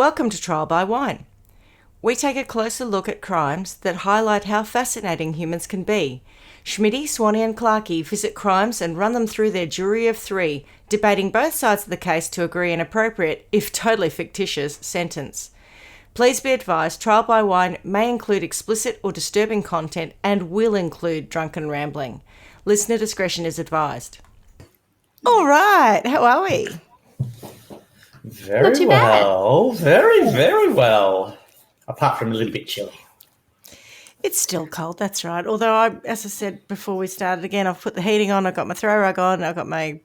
Welcome to Trial by Wine. We take a closer look at crimes that highlight how fascinating humans can be. Schmitty, Swanee and Clarky visit crimes and run them through their jury of three, debating both sides of the case to agree an appropriate, if totally fictitious, sentence. Please be advised, Trial by Wine may include explicit or disturbing content and will include drunken rambling. Listener discretion is advised. All right, how are we? Very well. Very, very well. Apart from a little bit chilly. It's still cold, that's right. Although, as I said before we started again, I've put the heating on, I've got my throw rug on, I've got my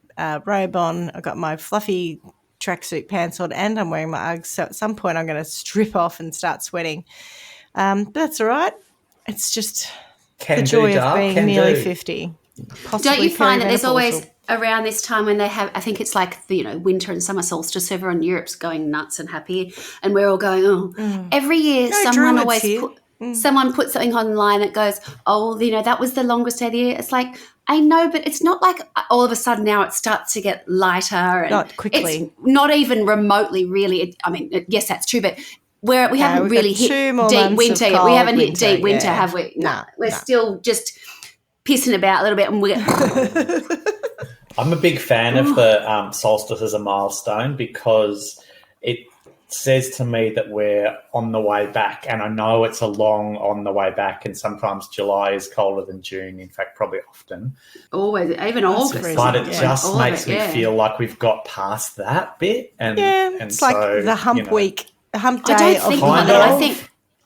robe on, I've got my fluffy tracksuit pants on, and I'm wearing my Uggs. So at some point I'm going to strip off and start sweating. But that's all right. It's just the joy of being nearly 50. Don't you find that there's always around this time when they have, I think it's like the, winter and summer solstice, everyone in Europe's going nuts and happy, and we're all going, Every year someone puts something online that goes, that was the longest day of the year. It's like, I know, but it's not like all of a sudden now it starts to get lighter. And not quickly. It's not even remotely really. Yes, that's true, but we haven't really hit deep winter yet. We haven't hit deep winter, have we? No. We're still just pissing about a little bit. And I'm a big fan of the solstice as a milestone because it says to me that we're on the way back, and I know it's a long on the way back, and sometimes July is colder than June, in fact probably often. Always, even August. But it just makes me feel like we've got past that bit. And it's like the hump week, the hump day.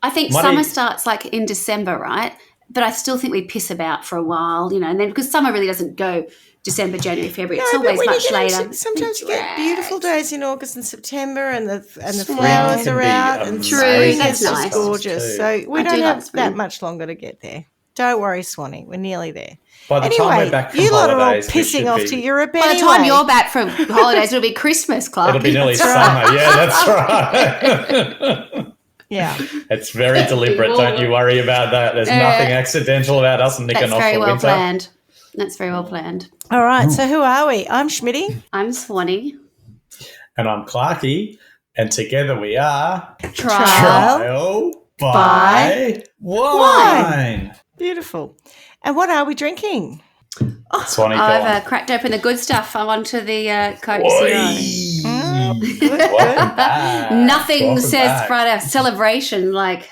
I think summer starts like in December, right? But I still think we piss about for a while, and then because summer really doesn't go December, January, February. It's always much later. Sometimes you get beautiful days in August and September, and the flowers are out, and spring is nice. just gorgeous. So we don't have that much longer to get there. Don't worry, Swanee, we're nearly there. By the time we're back from you lot holidays, are all pissing off to Europe anyway. By the time you're back from holidays, it'll be Christmas, Clark. It'll be nearly summer. Yeah, that's right. Yeah. It's very deliberate. Don't you worry about that. There's nothing accidental about us nicking off for winter. That's very well planned. All right, so who are we? I'm Schmitty. I'm Swanee. And I'm Clarky. And together we are Trial by Wine. Beautiful. And what are we drinking? Swanee, I've cracked open the good stuff. I'm on to the Coke Zero. Nothing says Friday celebration like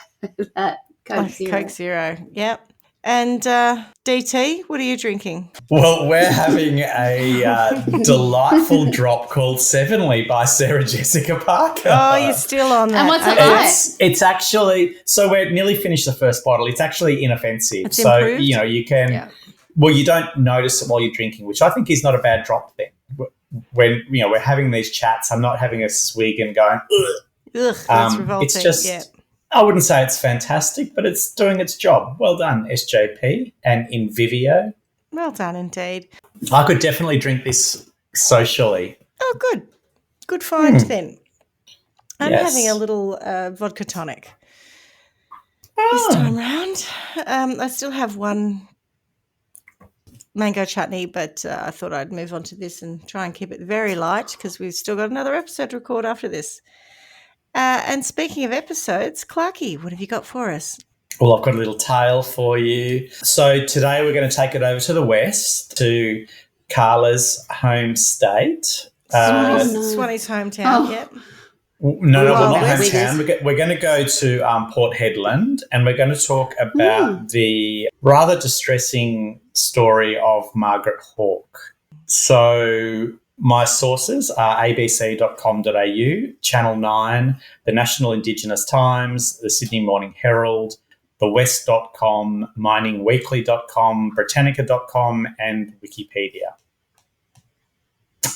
that Coke Zero. Coke Zero, yep. And DT, what are you drinking? Well, we're having a delightful drop called Sevenly by Sarah Jessica Parker. Oh, you're still on that. And what's it like? It's actually, so we're nearly finished the first bottle. It's actually inoffensive. It's improved? You can, well, you don't notice it while you're drinking, which I think is not a bad drop thing. When, we're having these chats, I'm not having a swig and going, ugh, that's revolting. It's just, I wouldn't say it's fantastic, but it's doing its job. Well done, SJP and Invivio. Well done indeed. I could definitely drink this socially. Oh, good. Good find then. I'm having a little vodka tonic this time round. I still have one mango chutney, but I thought I'd move on to this and try and keep it very light because we've still got another episode to record after this. And speaking of episodes, Clarky, what have you got for us? Well, I've got a little tale for you. So today we're going to take it over to the west, to Carla's home state. Swanee's hometown, yep. No, we're not hometown. We're going to go to Port Hedland, and we're going to talk about the rather distressing story of Margaret Hawke. So my sources are abc.com.au, Channel 9, the National Indigenous Times, the Sydney Morning Herald, thewest.com, miningweekly.com, britannica.com, and Wikipedia.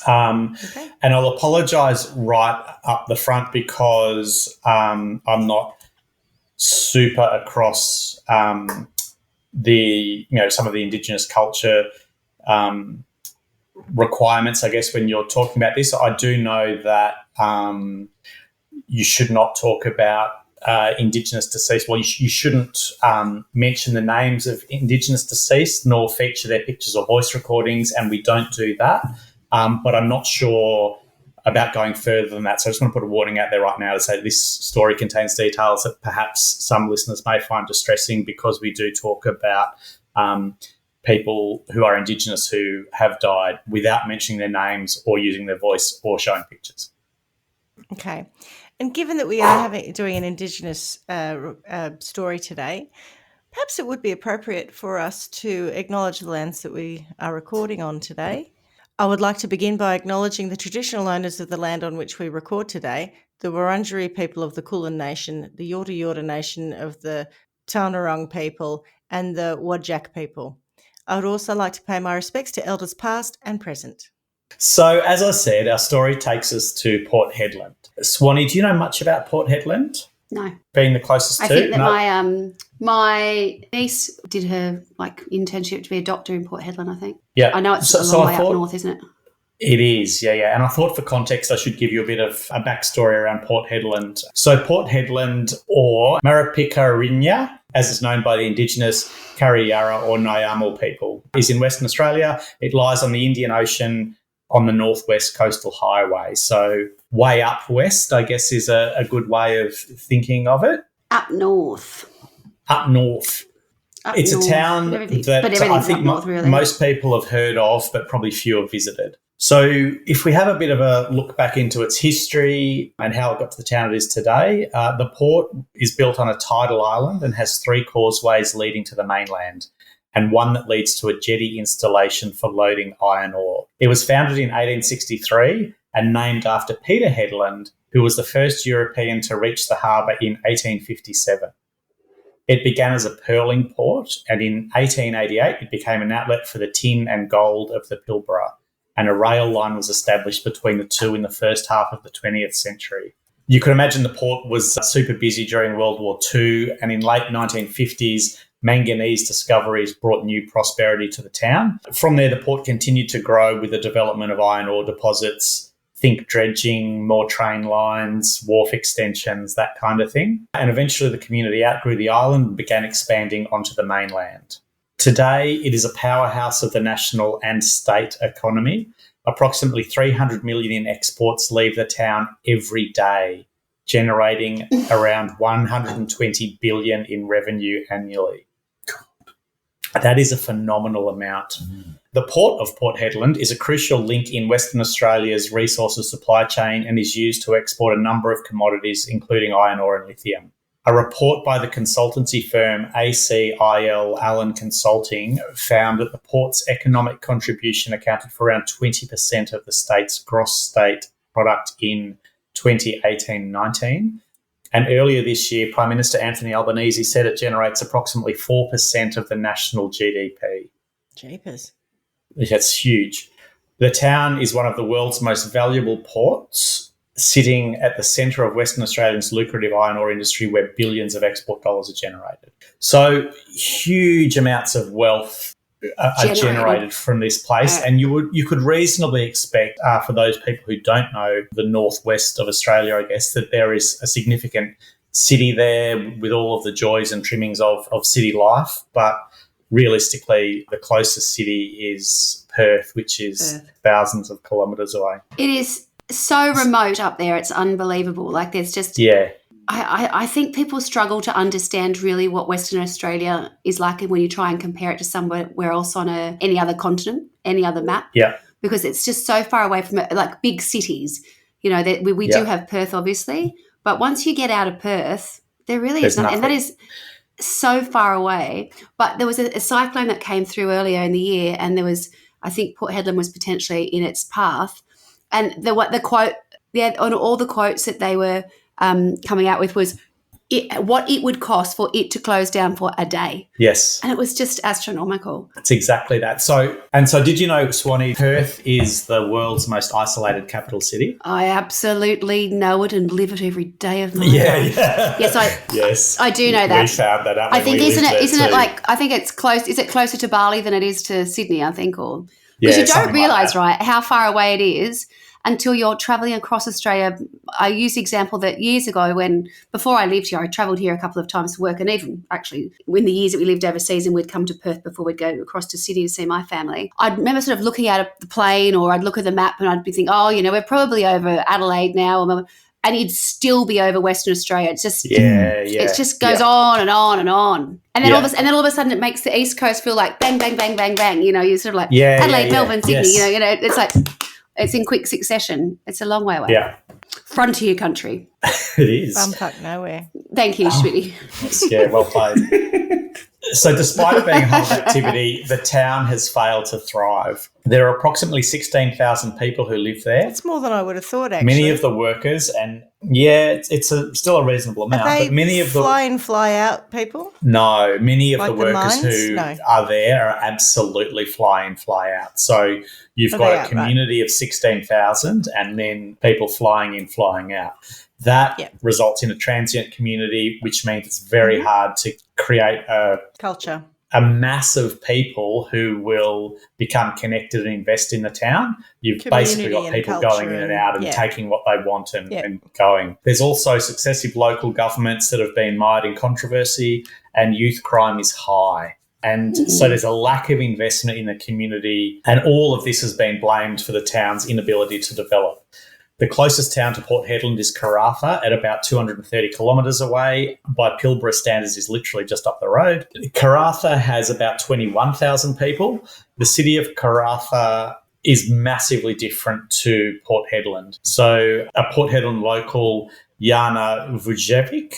And I'll apologise right up the front because I'm not super across the some of the Indigenous culture requirements, I guess, when you're talking about this. I do know that you should not talk about Indigenous deceased. Well, you shouldn't mention the names of Indigenous deceased nor feature their pictures or voice recordings, and we don't do that. But I'm not sure about going further than that. So I just want to put a warning out there right now to say this story contains details that perhaps some listeners may find distressing, because we do talk about people who are Indigenous who have died without mentioning their names or using their voice or showing pictures. Okay. And given that we are doing an Indigenous story today, perhaps it would be appropriate for us to acknowledge the lands that we are recording on today. I would like to begin by acknowledging the traditional owners of the land on which we record today, the Wurundjeri people of the Kulin Nation, the Yorta Yorta Nation of the Taunarong people, and the Wadjak people. I would also like to pay my respects to elders past and present. So, as I said, our story takes us to Port Hedland. Swanee, do you know much about Port Hedland? No. Being the closest to? I think that my niece did her internship to be a doctor in Port Hedland, I think. Yeah. I know it's a long way up north, isn't it? It is, yeah. And I thought for context I should give you a bit of a backstory around Port Hedland. So Port Hedland, or Maripikarinya, as is known by the Indigenous Kariyara or Nyamal people, is in Western Australia. It lies on the Indian Ocean on the northwest coastal highway. So way up west, I guess, is a good way of thinking of it. Up north. It's a town that I think most people have heard of, but probably few have visited. So if we have a bit of a look back into its history and how it got to the town it is today, the port is built on a tidal island and has 3 causeways leading to the mainland, and one that leads to a jetty installation for loading iron ore. It was founded in 1863 and named after Peter Hedland, who was the first European to reach the harbour in 1857. It began as a pearling port, and in 1888 it became an outlet for the tin and gold of the Pilbara, and a rail line was established between the two in the first half of the 20th century. You could imagine the port was super busy during World War II, and in late 1950s, manganese discoveries brought new prosperity to the town. From there, the port continued to grow with the development of iron ore deposits, think dredging, more train lines, wharf extensions, that kind of thing. And eventually the community outgrew the island and began expanding onto the mainland. Today, it is a powerhouse of the national and state economy. Approximately 300 million in exports leave the town every day, generating around 120 billion in revenue annually. That is a phenomenal amount. The port of Port Hedland is a crucial link in Western Australia's resources supply chain and is used to export a number of commodities, including iron ore and lithium. A report by the consultancy firm ACIL Allen Consulting found that the port's economic contribution accounted for around 20% of the state's gross state product in 2018-19. And earlier this year, Prime Minister Anthony Albanese said it generates approximately 4% of the national GDP. Jeepers. That's huge. The town is one of the world's most valuable ports, sitting at the centre of Western Australia's lucrative iron ore industry, where billions of export dollars are generated. So huge amounts of wealth are generated from this place, and you could reasonably expect, for those people who don't know the northwest of Australia, I guess, that there is a significant city there with all of the joys and trimmings of city life. But realistically, the closest city is Perth, which is thousands of kilometres away. It is so remote up there. It's unbelievable. Like, there's just... Yeah. I think people struggle to understand really what Western Australia is like when you try and compare it to somewhere else on any other continent, any other map. Yeah. Because it's just so far away from it, like big cities. You know, that we do have Perth, obviously, but once you get out of Perth, there really is nothing. And that is so far away. But there was a cyclone that came through earlier in the year, and there was, I think Port Hedland was potentially in its path. And the quote, on all the quotes that they were coming out with was what it would cost for it to close down for a day. Yes. And it was just astronomical. It's exactly that. So did you know, Swanee, Perth is the world's most isolated capital city? I absolutely know it and live it every day of my life. Yeah. Yes, I do know that. We found that out. I think isn't it like, I think it's close. Is it closer to Bali than it is to Sydney, I think, or because you don't realise, right, how far away it is. until you're travelling across Australia. I use the example that years ago before I lived here, I travelled here a couple of times for work, and even actually in the years that we lived overseas and we'd come to Perth before we'd go across to Sydney to see my family, I'd remember sort of looking at the plane, or I'd look at the map and I'd be thinking, we're probably over Adelaide now, and you'd still be over Western Australia. It's just it just goes on and on and on. And then all of a sudden it makes the East Coast feel like bang, bang, bang, bang, bang. You're sort of like Adelaide, Melbourne, Sydney, it's like it's in quick succession. It's a long way away. Yeah. Frontier country. It is. Bumfuck nowhere. Thank you, Schmitty. Yeah, well played. So despite it being a hub of activity, the town has failed to thrive. There are approximately 16,000 people who live there. That's more than I would have thought, actually. Many of the workers, and it's still a reasonable amount. Are they but many of the fly in, fly out people? No, many of like the workers who are there are absolutely fly in, fly out. So you've got a community of 16,000 and then people flying in, flying out. That results in a transient community, which means it's very hard to create a culture, a mass of people who will become connected and invest in the town. You've basically got people going in and out and taking what they want and going. There's also successive local governments that have been mired in controversy, and youth crime is high. And so there's a lack of investment in the community, and all of this has been blamed for the town's inability to develop. The closest town to Port Hedland is Karratha, at about 230 kilometres away. By Pilbara standards, is literally just up the road. Karratha has about 21,000 people. The city of Karratha is massively different to Port Hedland. So a Port Hedland local, Jana Vujevic,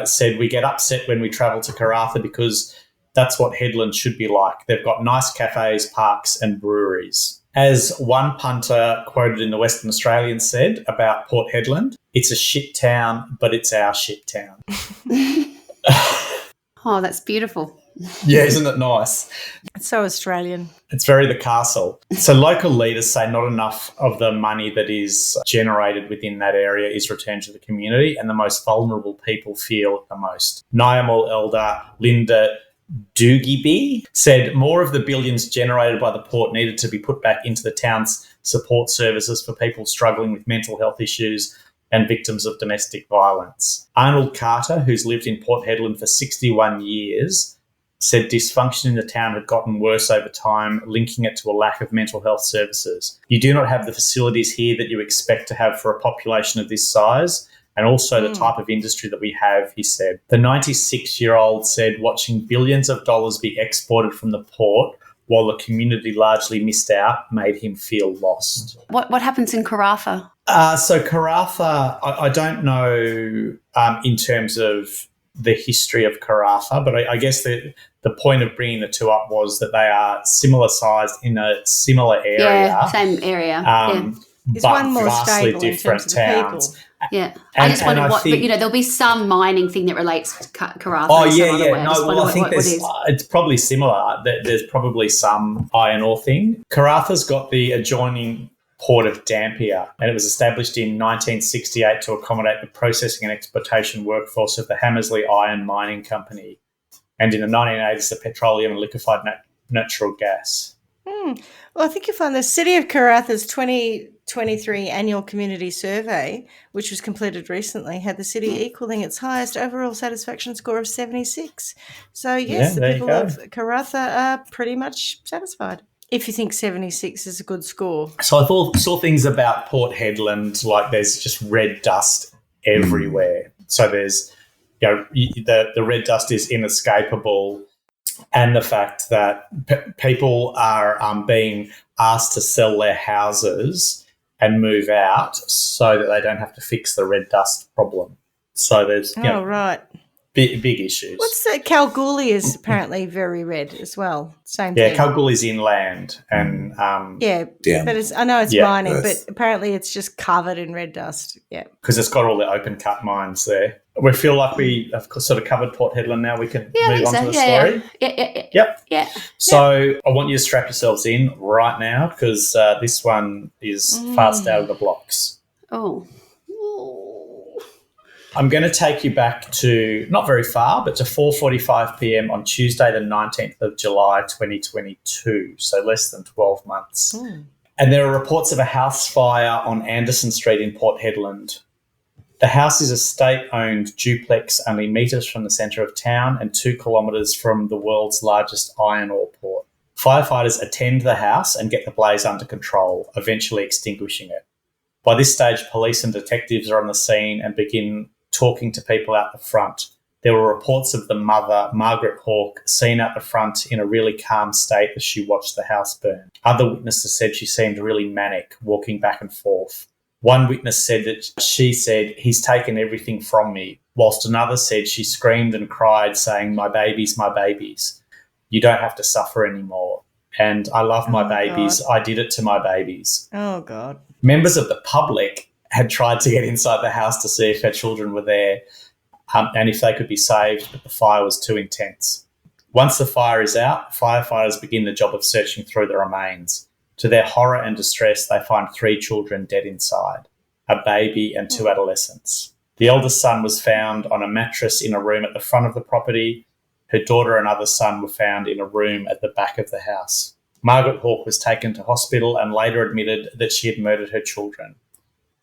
said, "We get upset when we travel to Karratha because that's what Hedland should be like. They've got nice cafes, parks and breweries." As one punter quoted in the Western Australian said about Port Hedland, "It's a shit town, but it's our shit town." Oh, that's beautiful. Yeah, isn't it nice? It's so Australian. It's very the castle. So local leaders say not enough of the money that is generated within that area is returned to the community, and the most vulnerable people feel it the most. Nyamul elder Linda Doogiby said more of the billions generated by the port needed to be put back into the town's support services for people struggling with mental health issues and victims of domestic violence. Arnold Carter, who's lived in Port Hedland for 61 years, said dysfunction in the town had gotten worse over time, linking it to a lack of mental health services. "You do not have the facilities here that you expect to have for a population of this size, and also the type of industry that we have," he said. The 96-year-old said watching billions of dollars be exported from the port while the community largely missed out made him feel lost. What happens in Karratha? So Karratha, I don't know in terms of the history of Karratha, but I guess the point of bringing the two up was that they are similar sized in a similar area. Yeah, same area. Is but one more vastly stable different in terms of the towns. people? Yeah, And- I just wondered and I but think- there'll be some mining thing that relates to Karratha. Oh, in some other yeah. way. No, well, I think what is. it's probably similar. There's probably some iron ore thing. Karratha's got the adjoining port of Dampier, and it was established in 1968 to accommodate the processing and exploitation workforce of the Hammersley Iron Mining Company, and in the 1980s, the petroleum and liquefied natural gas. Well, I think you'll find the City of Karratha's 2023 annual community survey, which was completed recently, had the city equalling its highest overall satisfaction score of 76. So, yes, the people of Karratha are pretty much satisfied. If you think 76 is a good score. So I saw things about Port Hedland, like there's just red dust everywhere. So there's, the red dust is inescapable, and the fact that people are being asked to sell their houses and move out so that they don't have to fix the red dust problem. So there's right. Big issues. What's that? Kalgoorlie is apparently very red as well. Same thing. Yeah, Kalgoorlie's inland, and but I know it's mining, but apparently it's just covered in red dust. Yeah, because it's got all the open cut mines there. We feel like we have sort of covered Port Hedland now. We can move on to the story. Yeah. So I want you to strap yourselves in right now, because this one is fast out of the blocks. Oh. I'm going to take you back to, not very far, but to 4:45 p.m. on Tuesday, the 19th of July, 2022, so less than 12 months. And there are reports of a house fire on Anderson Street in Port Hedland. The house is a state-owned duplex only metres from the centre of town and 2 kilometres from the world's largest iron ore port. Firefighters attend the house and get the blaze under control, eventually extinguishing it. By this stage, police and detectives are on the scene and begin talking to people out the front. There were reports of the mother, Margaret Hawke, seen out the front in a really calm state as she watched the house burn. Other witnesses said she seemed really manic, walking back and forth. One witness said that she said, "He's taken everything from me," whilst another said she screamed and cried, saying, "My babies, my babies. You don't have to suffer anymore. And I love my babies. God. I did it to my babies." Oh, God. Members of the public had tried to get inside the house to see if her children were there and if they could be saved, but the fire was too intense. Once the fire is out, firefighters begin the job of searching through the remains. To their horror and distress, they find 3 children dead inside, a baby and 2 adolescents. The eldest son was found on a mattress in a room at the front of the property. Her daughter and other son were found in a room at the back of the house. Margaret Hawke was taken to hospital and later admitted that she had murdered her children.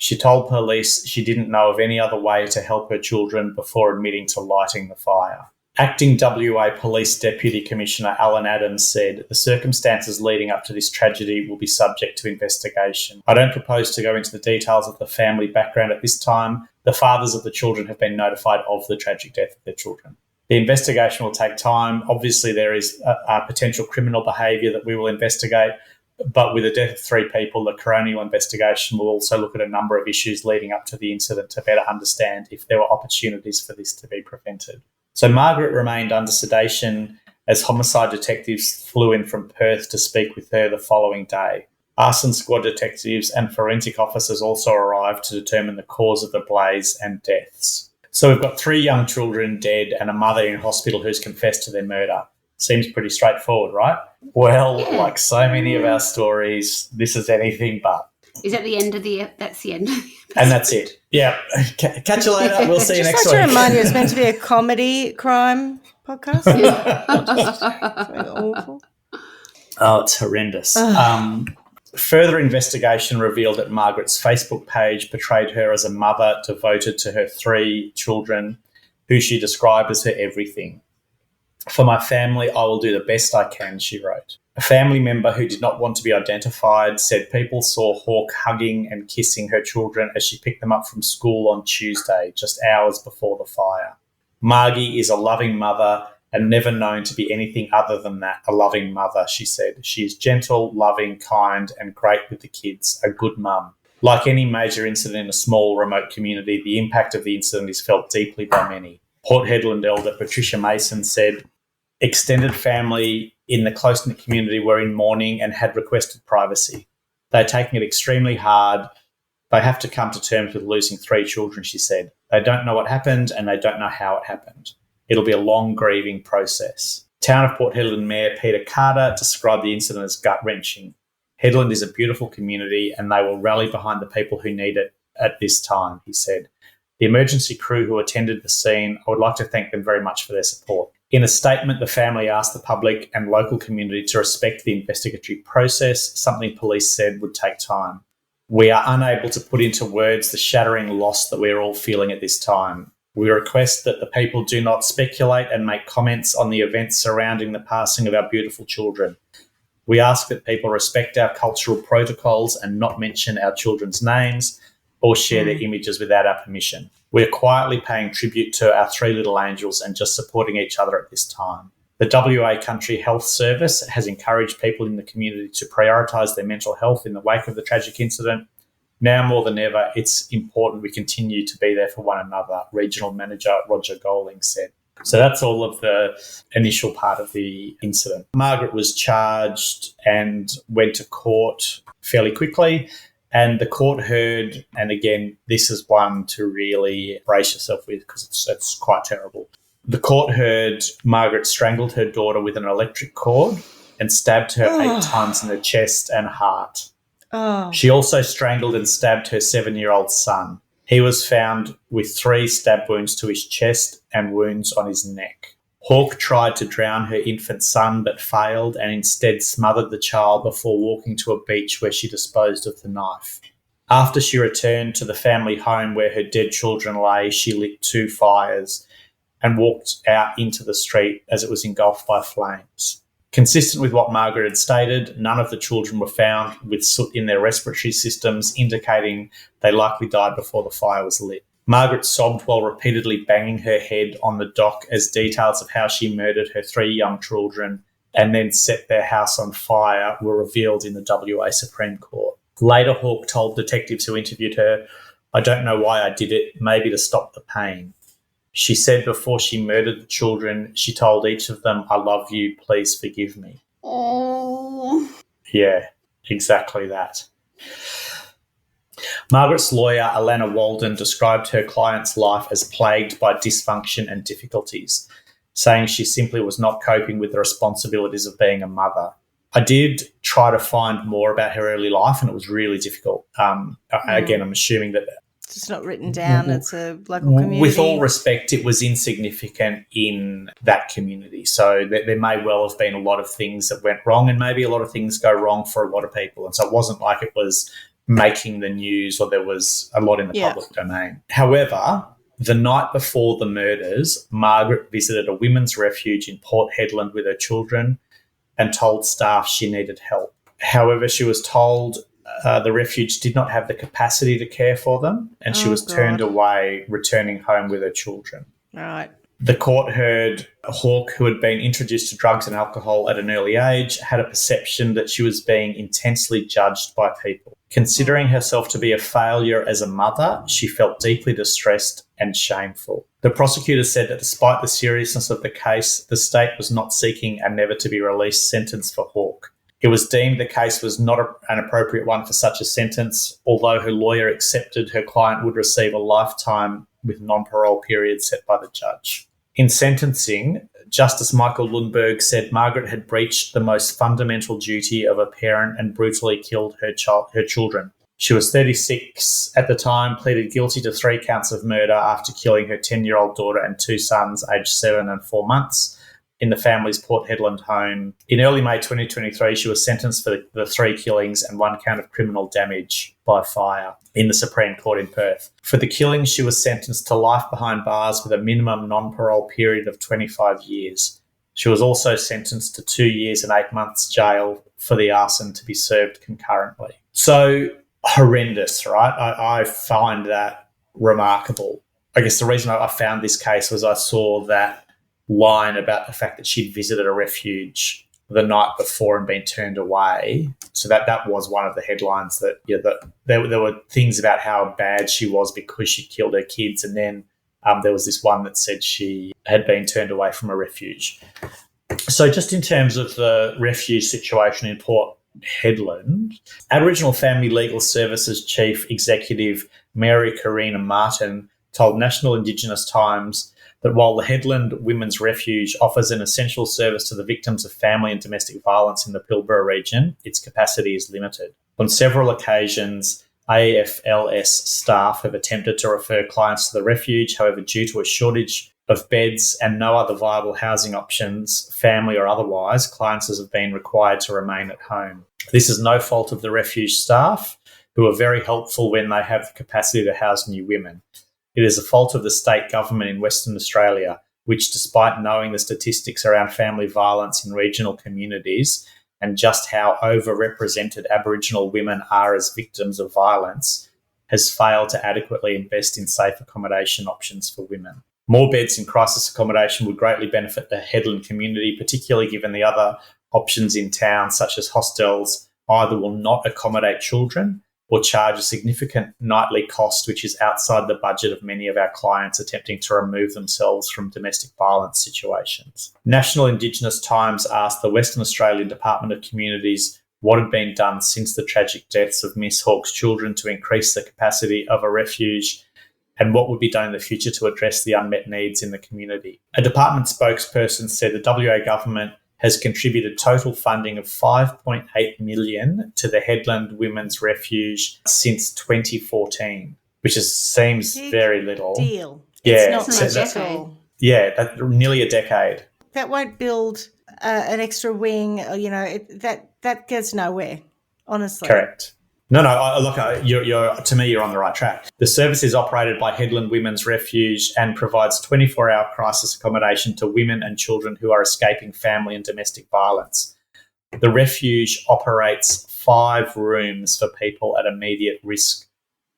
She told police she didn't know of any other way to help her children before admitting to lighting the fire. Acting WA Police Deputy Commissioner Alan Adams said, "The circumstances leading up to this tragedy will be subject to investigation. I don't propose to go into the details of the family background at this time. The fathers of the children have been notified of the tragic death of their children. The investigation will take time. Obviously, there is a potential criminal behaviour that we will investigate, but with the death of 3 people, the coronial investigation will also look at a number of issues leading up to the incident to better understand if there were opportunities for this to be prevented." So Margaret remained under sedation as homicide detectives flew in from Perth to speak with her the following day. Arson squad detectives and forensic officers also arrived to determine the cause of the blaze and deaths. So we've got 3 young children dead and a mother in hospital who's confessed to their murder. Seems pretty straightforward, right? Well, yeah. Like so many of our stories, this is anything but. Is that the end of the... That's the end of the episode. And that's it. Yeah. Catch you later. We'll see you next week. Just like to remind you, it's meant to be a comedy crime podcast. It's awful. Oh, it's horrendous. Further investigation revealed that Margaret's Facebook page portrayed her as a mother devoted to her 3 children, who she described as her everything. "For my family, I will do the best I can," she wrote. A family member who did not want to be identified said people saw Hawke hugging and kissing her children as she picked them up from school on Tuesday, just hours before the fire. "Margie is a loving mother and never known to be anything other than that, a loving mother," she said. "She is gentle, loving, kind and great with the kids, a good mum. Like any major incident in a small, remote community, the impact of the incident is felt deeply by many." Port Hedland elder Patricia Mason said, "Extended family in the close-knit community were in mourning and had requested privacy. They're taking it extremely hard. They have to come to terms with losing 3 children," she said. "They don't know what happened and they don't know how it happened. It'll be a long grieving process." Town of Port Hedland Mayor Peter Carter described the incident as gut-wrenching. "Hedland is a beautiful community and they will rally behind the people who need it at this time," he said. "The emergency crew who attended the scene, I would like to thank them very much for their support." In a statement, the family asked the public and local community to respect the investigatory process, something police said would take time. "We are unable to put into words the shattering loss that we are all feeling at this time. We request that the people do not speculate and make comments on the events surrounding the passing of our beautiful children. We ask that people respect our cultural protocols and not mention our children's names or share their images without our permission. We are quietly paying tribute to our 3 little angels and just supporting each other at this time. The WA Country Health Service has encouraged people in the community to prioritise their mental health in the wake of the tragic incident. Now more than ever, it's important we continue to be there for one another," Regional Manager Roger Goling said. So that's all of the initial part of the incident. Margaret was charged and went to court fairly quickly. And the court heard, and again, this is one to really brace yourself with because it's quite terrible. The court heard Margaret strangled her daughter with an electric cord and stabbed her 8 times in the chest and heart. She also strangled and stabbed her 7-year-old son. He was found with 3 stab wounds to his chest and wounds on his neck. Hawke tried to drown her infant son but failed and instead smothered the child before walking to a beach where she disposed of the knife. After she returned to the family home where her dead children lay, she lit 2 fires and walked out into the street as it was engulfed by flames. Consistent with what Margaret had stated, none of the children were found with soot in their respiratory systems, indicating they likely died before the fire was lit. Margaret sobbed while repeatedly banging her head on the dock as details of how she murdered her 3 young children and then set their house on fire were revealed in the WA Supreme Court. Later, Hawke told detectives who interviewed her, "I don't know why I did it, maybe to stop the pain." She said before she murdered the children, she told each of them, "I love you, please forgive me." Oh. Yeah, exactly that. Margaret's lawyer, Alana Walden, described her client's life as plagued by dysfunction and difficulties, saying she simply was not coping with the responsibilities of being a mother. I did try to find more about her early life, and it was really difficult. Again, I'm assuming that it's not written down. It's a local community. With all respect, it was insignificant in that community. So there may well have been a lot of things that went wrong, and maybe a lot of things go wrong for a lot of people. And so it wasn't like it was making the news or there was a lot in the public domain. However, the night before the murders, Margaret visited a women's refuge in Port Hedland with her children and told staff she needed help. However, she was told the refuge did not have the capacity to care for them, and she was turned away, returning home with her children. Right. The court heard Hawke, who had been introduced to drugs and alcohol at an early age, had a perception that she was being intensely judged by people. Considering herself to be a failure as a mother, she felt deeply distressed and shameful. The prosecutor said that despite the seriousness of the case, the state was not seeking a never-to-be-released sentence for Hawke. It was deemed the case was not an appropriate one for such a sentence, although her lawyer accepted her client would receive a lifetime with non-parole period set by the judge. In sentencing, Justice Michael Lundberg said Margaret had breached the most fundamental duty of a parent and brutally killed her children. She was 36 at the time, pleaded guilty to 3 counts of murder after killing her 10-year-old daughter and 2 sons aged 7 and 4 months in the family's Port Hedland home. In early May 2023, she was sentenced for the 3 killings and 1 count of criminal damage by fire in the Supreme Court in Perth. For the killings, she was sentenced to life behind bars with a minimum non-parole period of 25 years. She was also sentenced to 2 years and 8 months jail for the arson to be served concurrently. So horrendous, right? I find that remarkable. I guess the reason I found this case was I saw that line about the fact that she'd visited a refuge the night before and been turned away. So that was one of the headlines that there were things about how bad she was because she killed her kids, and then there was this one that said she had been turned away from a refuge. So just in terms of the refuge situation in Port Hedland, Aboriginal Family Legal Services Chief Executive Mary Karina Martin told National Indigenous Times that while the Hedland Women's Refuge offers an essential service to the victims of family and domestic violence in the Pilbara region, its capacity is limited. On several occasions, AFLS staff have attempted to refer clients to the refuge. However, due to a shortage of beds and no other viable housing options, family or otherwise, clients have been required to remain at home. This is no fault of the refuge staff, who are very helpful when they have the capacity to house new women. It is a fault of the state government in Western Australia, which, despite knowing the statistics around family violence in regional communities and just how overrepresented Aboriginal women are as victims of violence, has failed to adequately invest in safe accommodation options for women. More beds in crisis accommodation would greatly benefit the Hedland community, particularly given the other options in town, such as hostels, either will not accommodate children or charge a significant nightly cost, which is outside the budget of many of our clients attempting to remove themselves from domestic violence situations. National Indigenous Times asked the Western Australian Department of Communities what had been done since the tragic deaths of Miss Hawke's children to increase the capacity of a refuge and what would be done in the future to address the unmet needs in the community. A department spokesperson said the WA government has contributed total funding of $5.8 million to the Hedland Women's Refuge since 2014, which seems very little. Deal. Yeah, it's not much at all. nearly a decade. That won't build an extra wing. That gets nowhere, honestly. Correct. No, to me, you're on the right track. The service is operated by Hedland Women's Refuge and provides 24-hour crisis accommodation to women and children who are escaping family and domestic violence. The refuge operates 5 rooms for people at immediate risk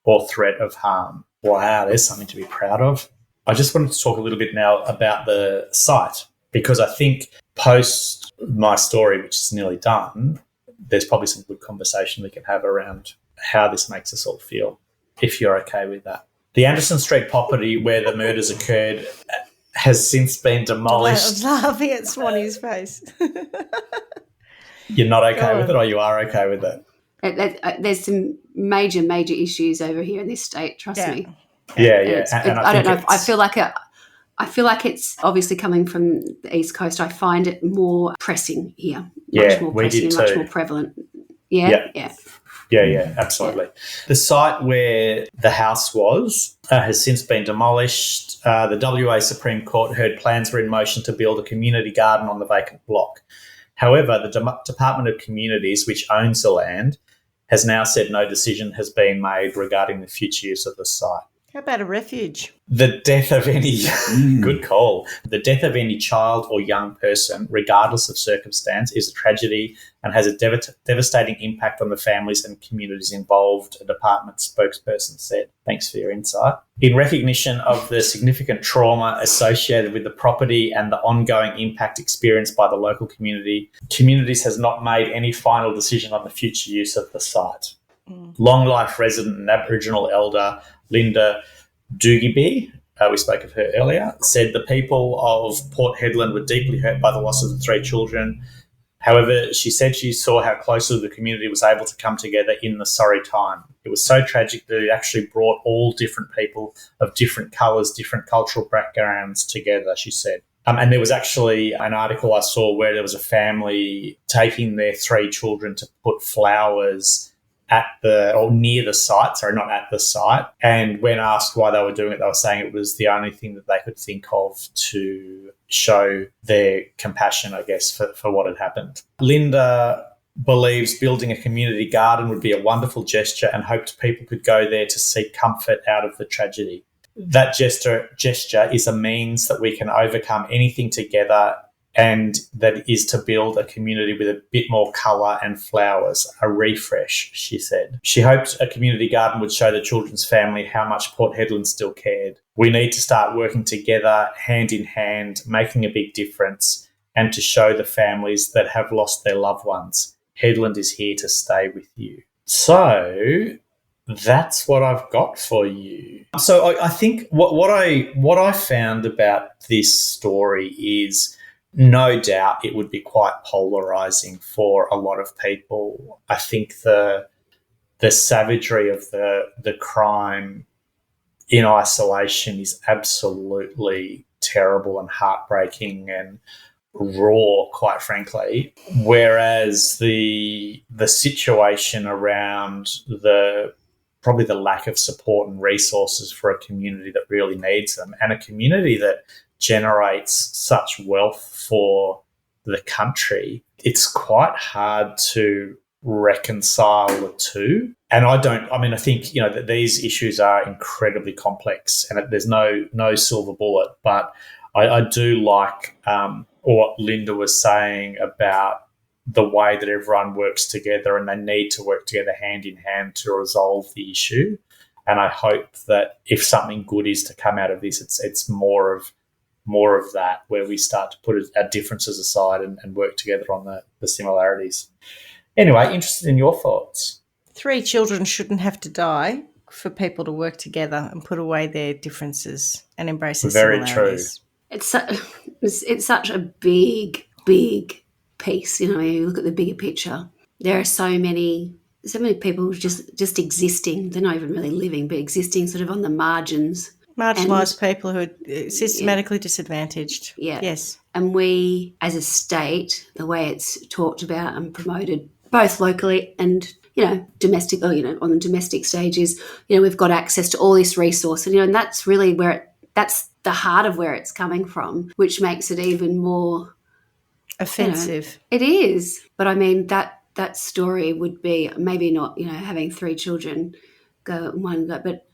or threat of harm. Wow, there's something to be proud of. I just wanted to talk a little bit now about the site, because I think post my story, which is nearly done, there's probably some good conversation we can have around how this makes us all feel, if you're okay with that. The Anderson Street property where the murders occurred has since been demolished. I was laughing at Swanee's face. You're not okay with it, or you are okay with it? There's some major issues over here in this state, trust me. Yeah. I don't know. I feel like it's obviously coming from the East Coast. I find it more pressing here. Much more pressing and much more prevalent. Yeah, absolutely. The site where the house was has since been demolished. The WA Supreme Court heard plans were in motion to build a community garden on the vacant block. However, the Department of Communities, which owns the land, has now said no decision has been made regarding the future use of the site. How about a refuge? The death of any good call. The death of any child or young person, regardless of circumstance, is a tragedy and has a devastating impact on the families and communities involved, a department spokesperson said. Thanks for your insight. In recognition of the significant trauma associated with the property and the ongoing impact experienced by the local community, Communities has not made any final decision on the future use of the site. Long life resident and Aboriginal elder Linda Dugibee, we spoke of her earlier, said the people of Port Hedland were deeply hurt by the loss of the 3 children. However, she said she saw how closely the community was able to come together in the sorry time. It was so tragic that it actually brought all different people of different colours, different cultural backgrounds together, she said. And there was actually an article I saw where there was a family taking their 3 children to put flowers near the site, sorry, not at the site. And when asked why they were doing it, they were saying it was the only thing that they could think of to show their compassion, I guess, for what had happened. Linda believes building a community garden would be a wonderful gesture and hoped people could go there to seek comfort out of the tragedy. That gesture is a means that we can overcome anything together, and that is to build a community with a bit more colour and flowers, a refresh, she said. She hoped a community garden would show the children's family how much Port Hedland still cared. We need to start working together, hand in hand, making a big difference, and to show the families that have lost their loved ones. Hedland is here to stay with you. So that's what I've got for you. So I think what I found about this story is, no doubt it would be quite polarising for a lot of people. I think the savagery of the crime in isolation is absolutely terrible and heartbreaking and raw, quite frankly, whereas the situation around probably the lack of support and resources for a community that really needs them, and a community that generates such wealth for the country, it's quite hard to reconcile the two. And I think, that these issues are incredibly complex and there's no silver bullet, but I do like what Linda was saying about the way that everyone works together, and they need to work together hand in hand to resolve the issue. And I hope that if something good is to come out of this, it's more of that, where we start to put our differences aside and work together on the similarities. Anyway, interested in your thoughts. 3 children shouldn't have to die for people to work together and put away their differences and embrace their similarities. Very true. It's such a big piece. You look at the bigger picture. There are so many people just existing. They're not even really living, but existing sort of on the margins. Marginalised people who are systematically disadvantaged. Yeah. Yes. And we, as a state, the way it's talked about and promoted, both locally and, domestic, on the domestic stage is, we've got access to all this resource. And, and that's really that's the heart of where it's coming from, which makes it even more offensive. It is. But I mean, that story would be maybe not, having 3 children go in one go, but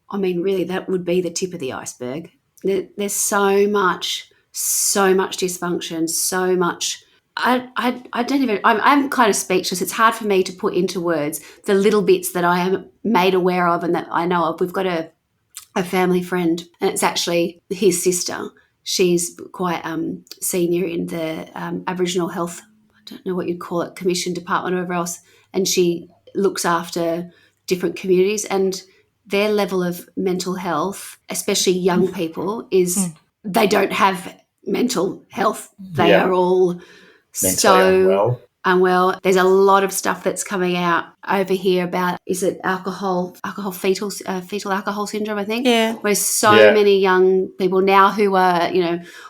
I mean, really, that would be the tip of the iceberg. There's so much dysfunction, so much. I don't even. I'm kind of speechless. It's hard for me to put into words the little bits that I am made aware of and that I know of. We've got a family friend, and it's actually his sister. She's quite senior in the Aboriginal Health, I don't know what you'd call it, Commission Department or whatever else, and she looks after different communities, and their level of mental health, especially young people, is they don't have mental health. They are all mentally unwell. There's a lot of stuff that's coming out over here about, is it fetal alcohol syndrome, I think? Yeah. Where many young people now who are,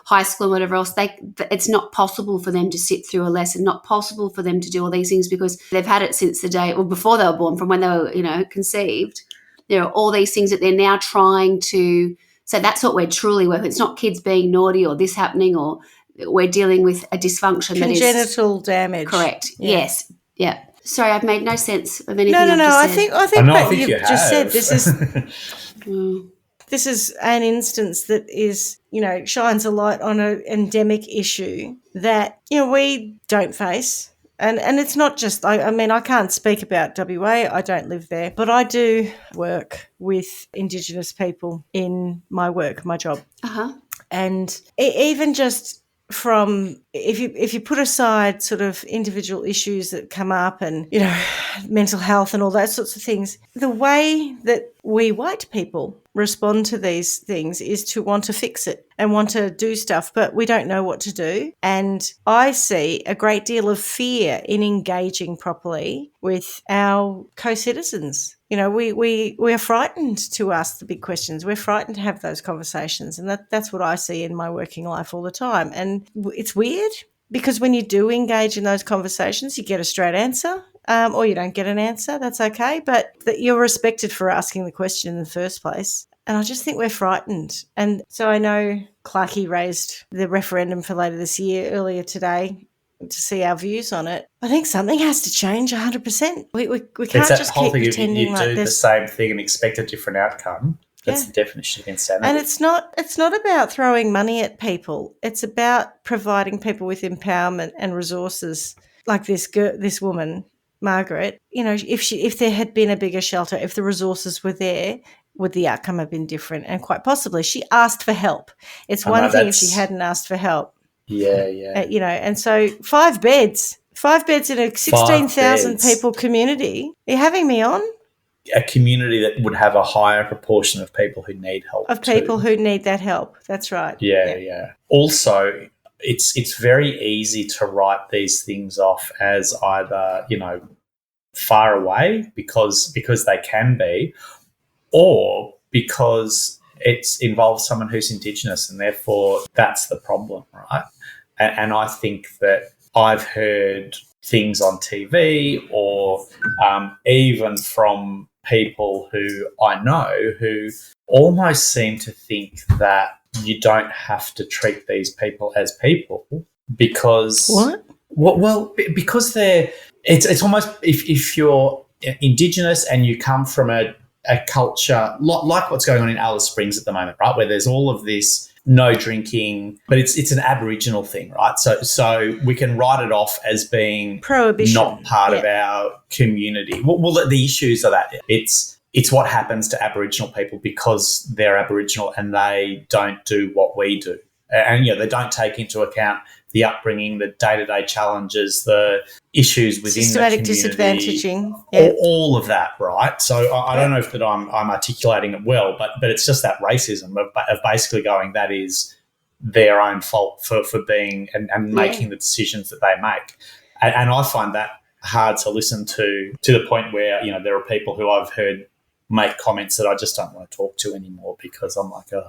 high school and whatever else, it's not possible for them to sit through a lesson, not possible for them to do all these things because they've had it since the day, or before they were born, from when they were, conceived. There are all these things that they're now trying to, so that's what we're truly working. It's not kids being naughty or this happening, or we're dealing with a dysfunction congenital damage. Correct. Yeah. Yes. Yeah. Sorry, I've made no sense of anything. No. I think what you've just said. This is this is an instance that is, shines a light on an endemic issue that we don't face. And it's not just, I can't speak about WA, I don't live there, but I do work with Indigenous people in my work, my job. And even just from, if you put aside sort of individual issues that come up and, mental health and all those sorts of things, the way that we white people respond to these things is to want to fix it and want to do stuff, but we don't know what to do. And I see a great deal of fear in engaging properly with our co-citizens. We're frightened to ask the big questions. We're frightened to have those conversations. And that's what I see in my working life all the time. And it's weird because when you do engage in those conversations, you get a straight answer. Or you don't get an answer, that's okay, but that you're respected for asking the question in the first place. And I just think we're frightened. And so I know Clarky raised the referendum for later this year, earlier today, to see our views on it. I think something has to change 100%. We can't just keep pretending like you do the same thing and expect a different outcome. That's the definition of insanity. And it's not about throwing money at people. It's about providing people with empowerment and resources, like this woman, Margaret. If there had been a bigger shelter, if the resources were there, would the outcome have been different? And quite possibly, she asked for help. It's one thing if she hadn't asked for help. Yeah. And so 5 beds in a 16,000 people community. Are you having me on? A community that would have a higher proportion of people who need help. People who need that help. That's right. Yeah. Also, it's very easy to write these things off as either, far away because they can be, or because it involves someone who's Indigenous and therefore that's the problem, right? And I think that I've heard things on TV or even from people who I know who almost seem to think that you don't have to treat these people as people because... What? Well, because it's almost if you're Indigenous and you come from a culture like what's going on in Alice Springs at the moment, right, where there's all of this no drinking, but it's an Aboriginal thing, right? So we can write it off as being prohibition, not part of our community. Well, the issues are that it's what happens to Aboriginal people because they're Aboriginal and they don't do what we do. And, they don't take into account the upbringing, the day-to-day challenges, the issues within systematic the community. disadvantaging. All of that, right? So I don't know if that I'm articulating it well, but it's just that racism of basically going, that is their own fault for being and making the decisions that they make. And I find that hard to listen to the point where, there are people who I've heard make comments that I just don't want to talk to anymore because I'm like, oh,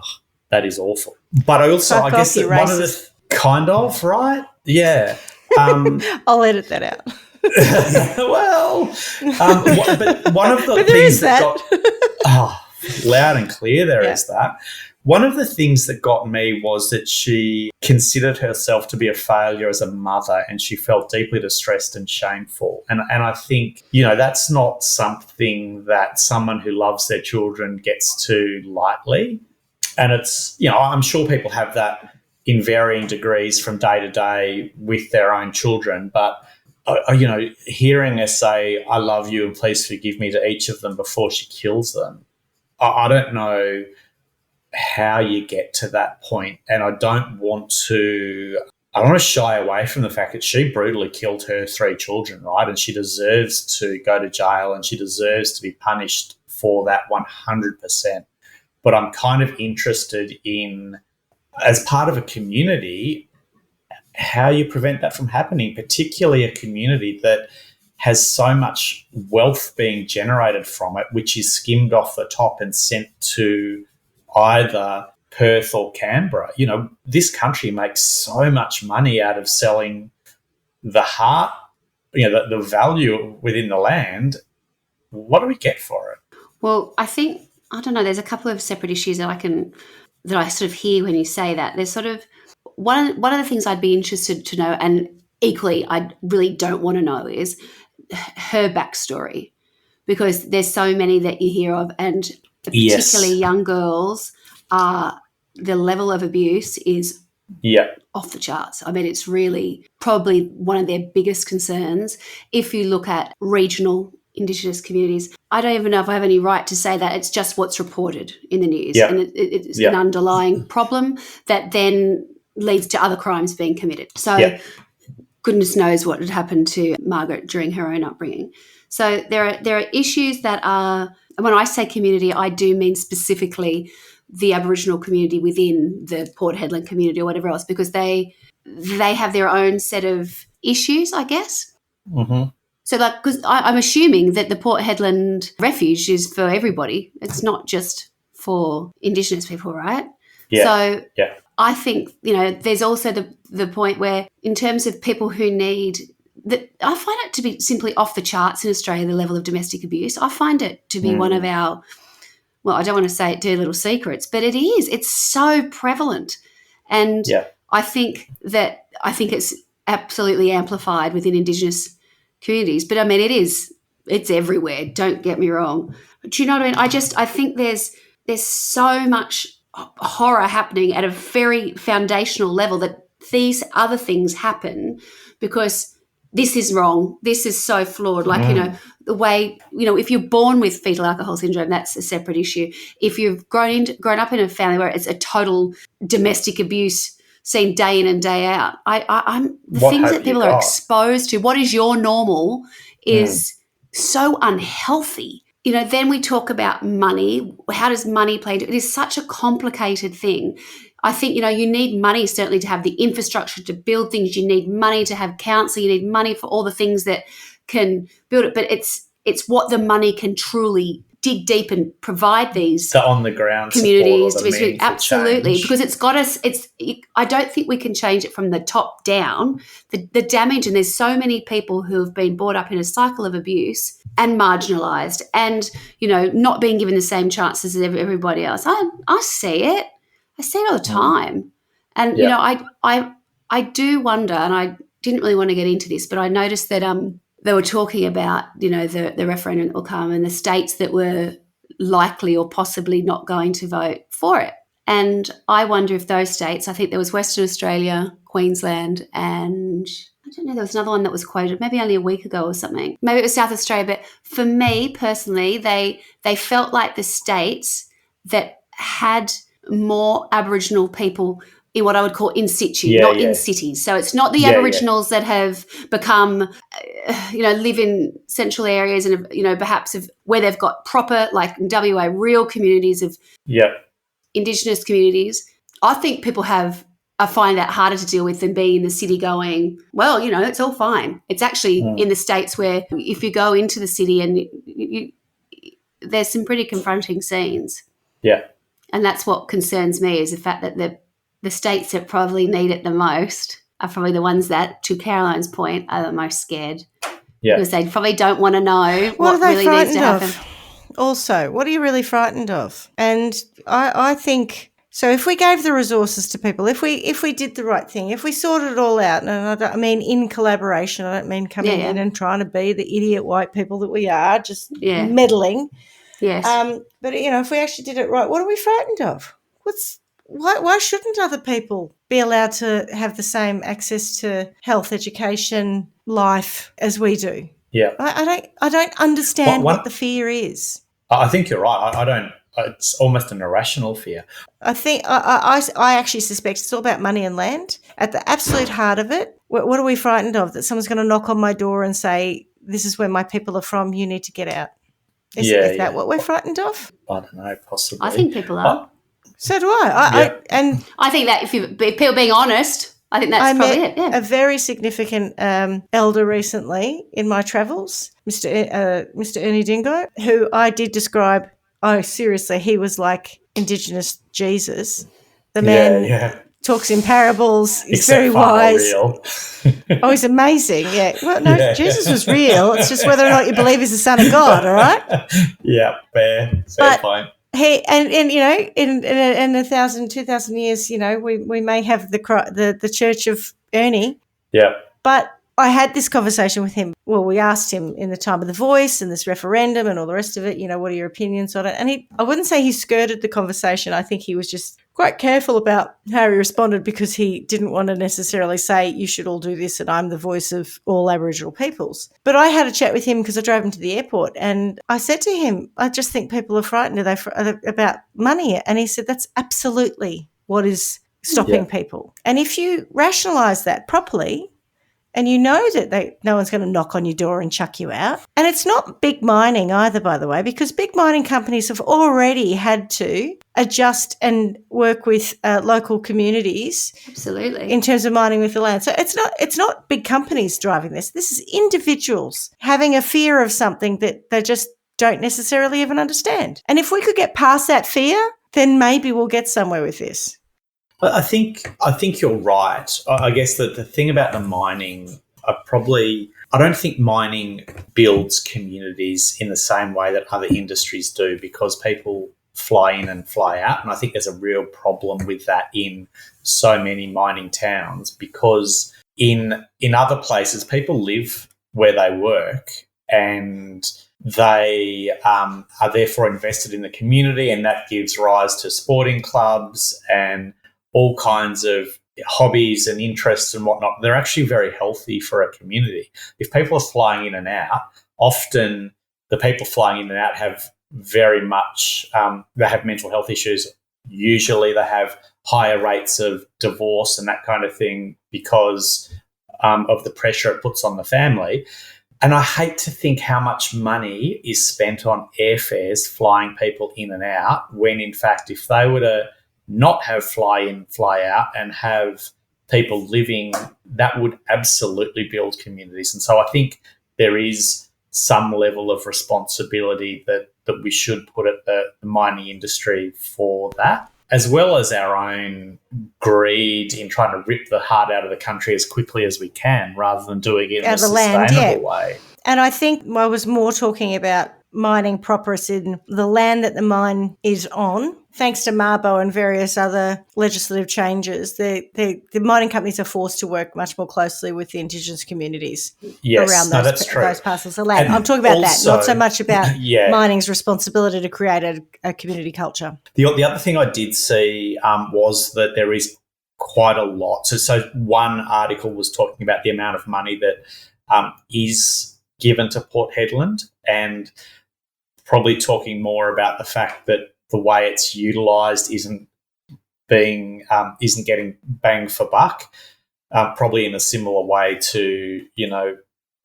that is awful. But I also, I guess that one of the kind of, right? Yeah. I'll edit that out. Well, but one of the things that got loud and clear, there is that. One of the things that got me was that she considered herself to be a failure as a mother, and she felt deeply distressed and shameful. And I think, that's not something that someone who loves their children gets to lightly. And it's, I'm sure people have that in varying degrees from day to day with their own children. But, hearing her say, I love you and please forgive me to each of them before she kills them, I don't know how you get to that point. And I don't want to shy away from the fact that she brutally killed her 3 children, right? And she deserves to go to jail and she deserves to be punished for that 100%. But I'm kind of interested in, as part of a community, how you prevent that from happening, particularly a community that has so much wealth being generated from it, which is skimmed off the top and sent to either Perth or Canberra. This country makes so much money out of selling the heart, the value within the land. What do we get for it? Well, I don't know, there's a couple of separate issues that I sort of hear when you say that. There's sort of one of the things I'd be interested to know, and equally I really don't want to know, is her backstory, because there's so many that you hear of, and particularly young girls, the level of abuse is off the charts. I mean, it's really probably one of their biggest concerns. If you look at regional Indigenous communities, I don't even know if I have any right to say that. It's just what's reported in the news. And it's an underlying problem that then leads to other crimes being committed. So goodness knows what had happened to Margaret during her own upbringing. So there are issues that are, when I say community, I do mean specifically the Aboriginal community within the Port Hedland community or whatever else, because they have their own set of issues, I guess. Mm-hmm. So, because I'm assuming that the Port Hedland refuge is for everybody. It's not just for Indigenous people, right? Yeah. So I think, there's also the point where, in terms of people who need, that I find it to be simply off the charts in Australia, the level of domestic abuse. I find it to be one of our, well, I don't want to say dirty little secrets, but it is. It's so prevalent. And I think it's absolutely amplified within Indigenous communities. But I mean, it's everywhere. Don't get me wrong. Do you know what I mean? I think there's so much horror happening at a very foundational level that these other things happen because this is wrong. This is so flawed. Like, the way, if you're born with fetal alcohol syndrome, that's a separate issue. If you've grown up in a family where it's a total domestic abuse seen day in and day out, I'm the things that people are exposed to, what is your normal, is so unhealthy. Then we talk about money. How does money play into it? It is such a complicated thing. I think, you need money certainly to have the infrastructure to build things. You need money to have council. You need money for all the things that can build it. But it's what the money can truly dig deep and provide these on the ground communities. Absolutely, because it's got us. I don't think we can change it from the top down. The damage, and there's so many people who have been brought up in a cycle of abuse and marginalised, and not being given the same chances as everybody else. I see it. I see it all the time, and I do wonder, and I didn't really want to get into this, but I noticed that they were talking about, the referendum that will come and the states that were likely or possibly not going to vote for it. And I wonder if those states, I think there was Western Australia, Queensland, and I don't know, there was another one that was quoted maybe only a week ago or something. Maybe it was South Australia. But for me personally, they felt like the states that had more Aboriginal people in what I would call in situ, not in cities. So it's not the Aboriginals that have become, live in central areas and, perhaps where they've got proper, like in WA, real communities of Indigenous communities. I think people I find that harder to deal with than being in the city going, well, it's all fine. It's actually in the states where if you go into the city and there's some pretty confronting scenes. Yeah. And that's what concerns me, is the fact that the states that probably need it the most are probably the ones that, to Caroline's point, are the most scared. Yeah. Because they probably don't want to know what really needs to happen. Also, what are you really frightened of? And I think So if we gave the resources to people, if we did the right thing, if we sorted it all out, and I mean in collaboration, I don't mean coming in and trying to be the idiot white people that we are, just meddling. Yes. But, if we actually did it right, what are we frightened of? Why shouldn't other people be allowed to have the same access to health, education, life as we do? Yeah. I don't understand what the fear is. I think you're right. I don't. It's almost an irrational fear. I think I actually suspect it's all about money and land. At the absolute heart of it, what are we frightened of? That someone's going to knock on my door and say, "This is where my people are from. You need to get out." Is that what we're frightened of? I don't know. Possibly. I think people are. So do I. I think that if people being honest, I think that's probably it. Yeah. A very significant elder recently in my travels, Mr. Ernie Dingo, who I did describe. Oh, seriously, he was like Indigenous Jesus. The man talks in parables. He's very wise. Real. Oh, he's amazing. Yeah. Well, no, Jesus was real. It's just whether or not you believe he's the Son of God. All right. Yeah, fair point. He and in 1,000, 2,000 years, we may have the Church of Ernie. Yeah. But I had this conversation with him. Well, we asked him in the time of the voice and this referendum and all the rest of it, what are your opinions on it? And I wouldn't say he skirted the conversation. I think he was just quite careful about how he responded because he didn't want to necessarily say you should all do this and I'm the voice of all Aboriginal peoples. But I had a chat with him because I drove him to the airport and I said to him, I just think people are frightened about money. And he said, that's absolutely what is stopping people. And if you rationalise that properly, and you know that no one's going to knock on your door and chuck you out. And it's not big mining either, by the way, because big mining companies have already had to adjust and work with local communities. Absolutely. In terms of mining with the land. So it's not big companies driving this. This is individuals having a fear of something that they just don't necessarily even understand. And if we could get past that fear, then maybe we'll get somewhere with this. I think you're right. I guess that the thing about the mining, I don't think mining builds communities in the same way that other industries do because people fly in and fly out. And I think there's a real problem with that in so many mining towns because in other places, people live where they work and they are therefore invested in the community, and that gives rise to sporting clubs and all kinds of hobbies and interests and whatnot. They're actually very healthy for a community. If people are flying in and out, often the people flying in and out have very much, they have mental health issues. Usually they have higher rates of divorce and that kind of thing because of the pressure it puts on the family. And I hate to think how much money is spent on airfares flying people in and out when, in fact, if they were to not have fly in, fly out and have people living, that would absolutely build communities. And so I think there is some level of responsibility that we should put at the mining industry for that, as well as our own greed in trying to rip the heart out of the country as quickly as we can rather than doing it in a sustainable way. And I think I was more talking about mining proper as in the land that the mine is on. Thanks to Mabo and various other legislative changes, the mining companies are forced to work much more closely with the Indigenous communities around those parcels of land. And I'm talking about also, that, not so much about mining's responsibility to create a community culture. The other thing I did see was that there is quite a lot. So one article was talking about the amount of money that is given to Port Hedland and probably talking more about the fact that the way it's utilised isn't getting bang for buck, probably in a similar way to,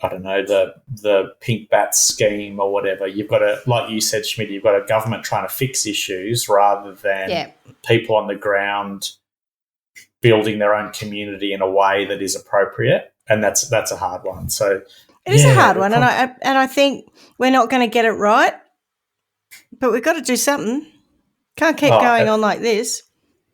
I don't know, the pink bat scheme or whatever. You've got like you said, Schmidt, you've got a government trying to fix issues rather than people on the ground building their own community in a way that is appropriate, and that's a hard one. So it is a hard one, and I think we're not going to get it right. But we've got to do something. Can't keep going on like this.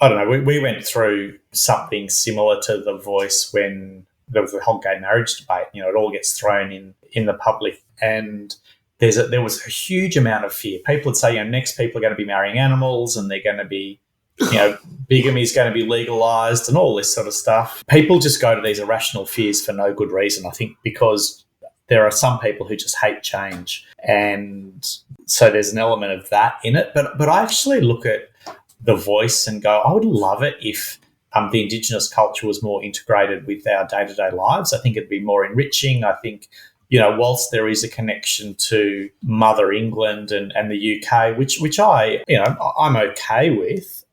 I don't know. We went through something similar to The Voice when there was the whole gay marriage debate. It all gets thrown in the public, and there was a huge amount of fear. People would say, next people are going to be marrying animals, and they're going to be bigamy is going to be legalised and all this sort of stuff. People just go to these irrational fears for no good reason, I think, because there are some people who just hate change. And so there's an element of that in it. But I actually look at The Voice and go, I would love it if the Indigenous culture was more integrated with our day-to-day lives. I think it'd be more enriching. I think, whilst there is a connection to Mother England and the UK, which I'm okay with,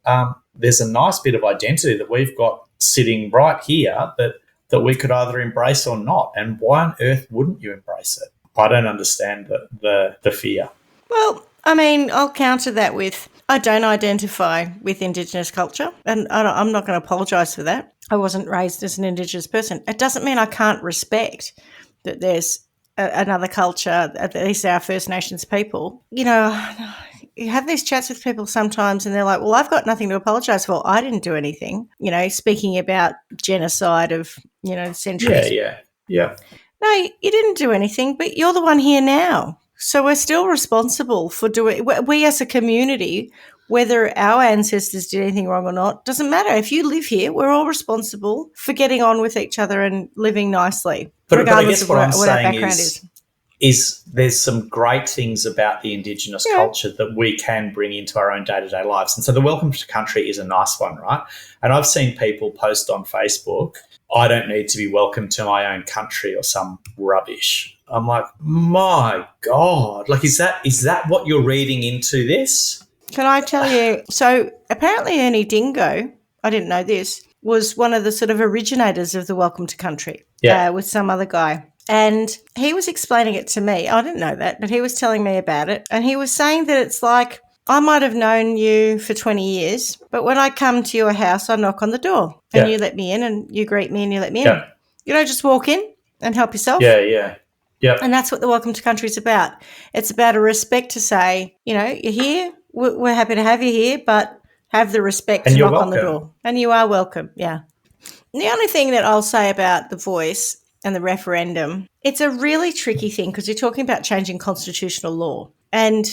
there's a nice bit of identity that we've got sitting right here that we could either embrace or not. And why on earth wouldn't you embrace it? I don't understand the fear. Well, I mean, I'll counter that with I don't identify with Indigenous culture, and I'm not going to apologise for that. I wasn't raised as an Indigenous person. It doesn't mean I can't respect that there's another culture, at least our First Nations people. You have these chats with people sometimes and they're like, well, I've got nothing to apologise for. I didn't do anything, speaking about genocide of, centuries. Yeah. No, you didn't do anything, but you're the one here now. So we're still responsible for doing, we as a community, whether our ancestors did anything wrong or not, doesn't matter. If you live here, we're all responsible for getting on with each other and living nicely, regardless of what our background is there's some great things about the Indigenous culture that we can bring into our own day-to-day lives. And so the Welcome to Country is a nice one, right? And I've seen people post on Facebook, I don't need to be welcome to my own country or some rubbish. I'm like, my God, is that what you're reading into this? Can I tell you? So apparently Ernie Dingo, I didn't know this, was one of the sort of originators of the Welcome to Country with some other guy. And he was explaining it to me. I didn't know that, but he was telling me about it. And he was saying that it's like, I might have known you for 20 years, but when I come to your house, I knock on the door and you let me in and you greet me and you let me in. You don't just walk in and help yourself. Yeah. And that's what the Welcome to Country is about. It's about a respect to say, you're here, we're happy to have you here, but have the respect to knock on the door. And you are welcome, yeah. And the only thing that I'll say about The Voice and the referendum, it's a really tricky thing because you're talking about changing constitutional law. And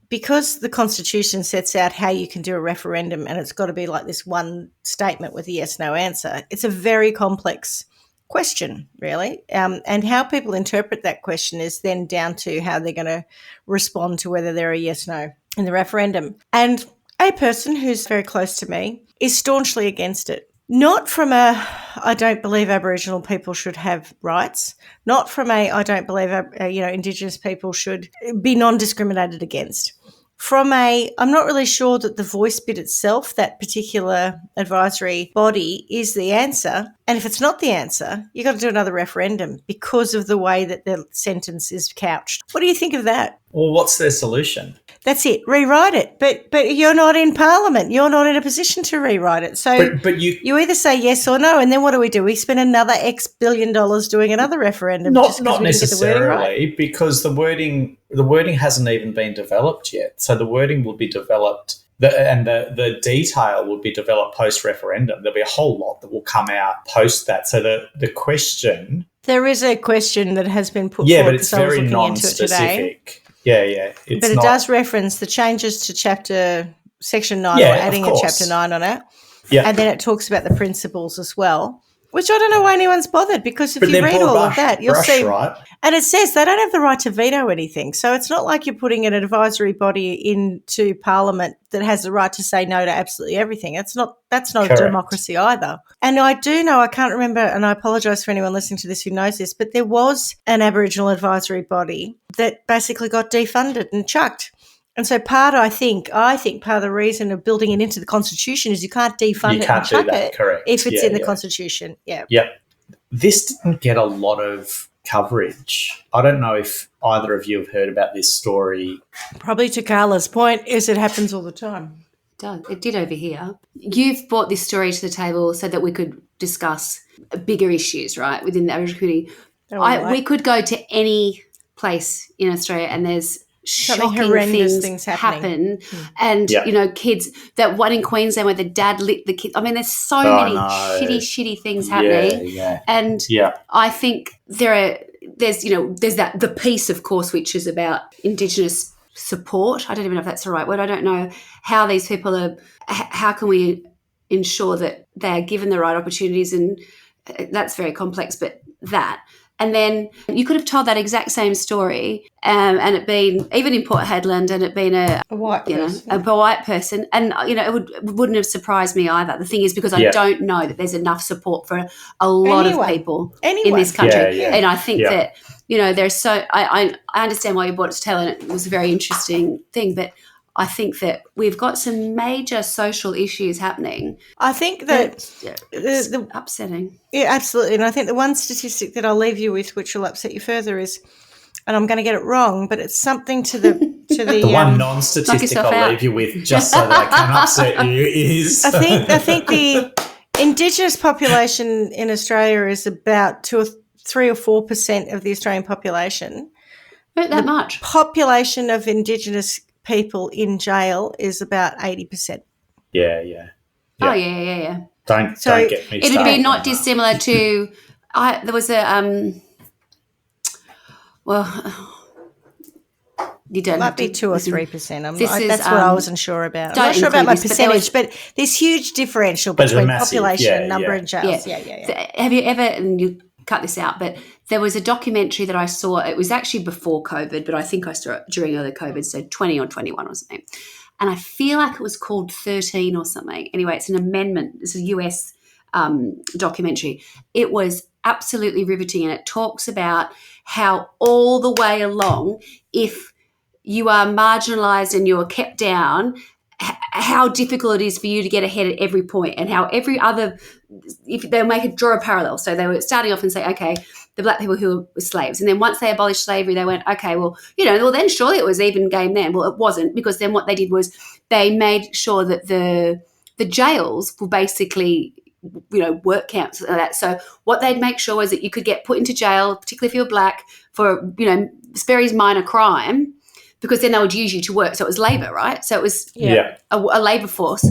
because the Constitution sets out how you can do a referendum and it's got to be like this one statement with a yes-no answer, it's a very complex question, really. And how people interpret that question is then down to how they're going to respond to whether they're a yes-no in the referendum. And a person who's very close to me is staunchly against it. Not from I don't believe Aboriginal people should have rights. Not from I don't believe, Indigenous people should be non-discriminated against. From I'm not really sure that the Voice bit itself, that particular advisory body, is the answer. And if it's not the answer, you've got to do another referendum because of the way that the sentence is couched. What do you think of that? Well, what's their solution? That's it. Rewrite it. But you're not in Parliament. You're not in a position to rewrite it. So but you either say yes or no, and then what do? We spend another X billion dollars doing another referendum. Not necessarily, because the wording hasn't even been developed yet. So the wording will be developed, and the detail will be developed post-referendum. There'll be a whole lot that will come out post that. So the question... There is a question that has been put forward. Yeah, but it's very non-specific. Yeah. But it does reference the changes to Section 9, or adding a Chapter 9 on it. Yeah. And then it talks about the principles as well, which I don't know why anyone's bothered, because if you read all of that, you'll see. Right? And it says they don't have the right to veto anything. So it's not like you're putting an advisory body into Parliament that has the right to say no to absolutely everything. That's not a democracy either. And I do know, I can't remember, and I apologise for anyone listening to this who knows this, but there was an Aboriginal advisory body that basically got defunded and chucked. And so I think part of the reason of building it into the Constitution is you can't defund it and chuck it if it's in the Constitution. Yeah. Yep. This didn't get a lot of coverage. I don't know if either of you have heard about this story. Probably to Carla's point is it happens all the time. It did over here. You've brought this story to the table so that we could discuss bigger issues, right, within the Aboriginal community. We could go to any place in Australia and there's shocking things happen. And, kids, that one in Queensland where the dad lit the kid. I mean, there's so many shitty things happening. Yeah. And I think there's the piece, of course, which is about Indigenous support. I don't even know if that's the right word. I don't know how these people are, how can we ensure that they're given the right opportunities, and that's very complex, but that. And then you could have told that exact same story and it been, even in Port Hedland, and it been a white person. A white person. And, it wouldn't have surprised me either. The thing is, because I don't know that there's enough support for a lot of people in this country. And I think that, there's so, I understand why you brought it to tell, and it was a very interesting thing, but I think that we've got some major social issues happening. I think that it's upsetting. Yeah, absolutely. And I think the one statistic that I'll leave you with, which will upset you further, is, and I'm going to get it wrong, but it's something to the the one non-statistic I'll leave you with, just so that I can upset you, is I think the Indigenous population in Australia is about 3 or 4% of the Australian population. Not that much. Population of Indigenous people in jail is about 80%. Yeah. Oh, yeah. Don't get me started. It'd be not dissimilar to, there was a, you don't might be 2 or 3%. That's what I wasn't sure about. I'm not sure about my percentage, but there's huge differential between population and number in jails. Yeah. Have you ever, and you cut this out, but there was a documentary that I saw. It was actually before COVID, but I think I saw it during early COVID, so 20 or 21 or something. And I feel like it was called 13 or something. Anyway, it's an amendment. It's a US documentary. It was absolutely riveting, and it talks about how all the way along, if you are marginalised and you are kept down, how difficult it is for you to get ahead at every point, and how every other, if they'll draw a parallel. So they were starting off and say, okay, the black people who were slaves. And then once they abolished slavery, they went, okay, well, then surely it was even game then. Well, it wasn't, because then what they did was they made sure that the jails were basically, work camps and that. So what they'd make sure was that you could get put into jail, particularly if you're black, for, very minor crime, because then they would use you to work. So it was labour, right? So it was a labour force.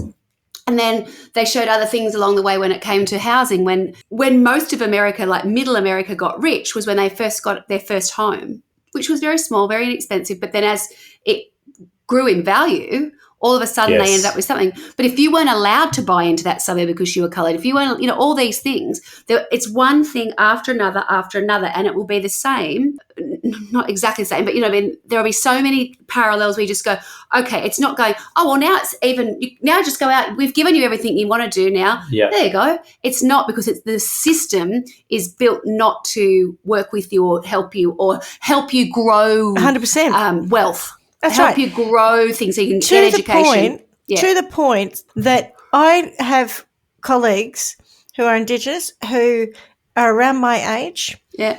And then they showed other things along the way when it came to housing. When most of America, like middle America, got rich was when they first got their first home, which was very small, very inexpensive. But then as it grew in value, all of a sudden they ended up with something. But if you weren't allowed to buy into that suburb because you were coloured, if you weren't, all these things, it's one thing after another, and it will be the same, not exactly the same, but, there will be so many parallels where you just go, okay, it's not going, oh, well, now it's even, now just go out, we've given you everything you want to do now. Yeah. There you go. It's not, because the system is built not to work with you or help you grow 100% wealth. That's help right. you grow things so you can get education. To the point that I have colleagues who are Indigenous who are around my age. Yeah.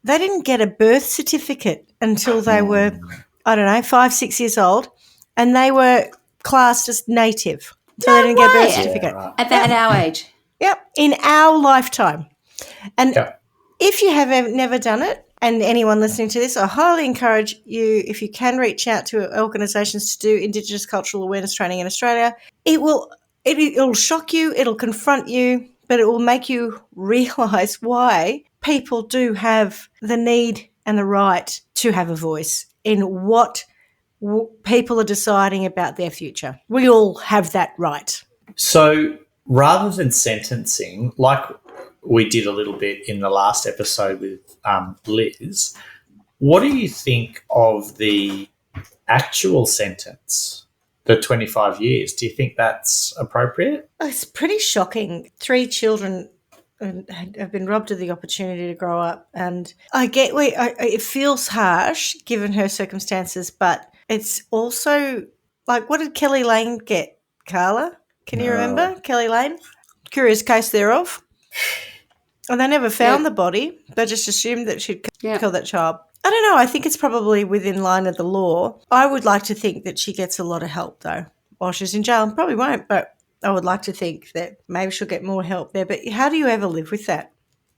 They didn't get a birth certificate until they were, 5, 6 years old, and they were classed as native. So they didn't get a birth certificate. Yeah, right. At our age. Yep, in our lifetime. And if you have never done it, and anyone listening to this, I highly encourage you, if you can, reach out to organisations to do Indigenous cultural awareness training in Australia. It'll shock you, it'll confront you, but it will make you realise why people do have the need and the right to have a voice in what people are deciding about their future. We all have that right. So rather than sentencing, like we did a little bit in the last episode with Liz, what do you think of the actual sentence, the 25 years? Do you think that's appropriate? It's pretty shocking. 3 children have been robbed of the opportunity to grow up, and I get it feels harsh given her circumstances, but it's also like, what did Kelly Lane get, Carla? Can you remember Kelly Lane? Curious case thereof. And they never found the body. They just assumed that she'd killed that child. I don't know. I think it's probably within line of the law. I would like to think that she gets a lot of help, though, while she's in jail. Probably won't, but I would like to think that maybe she'll get more help there. But how do you ever live with that?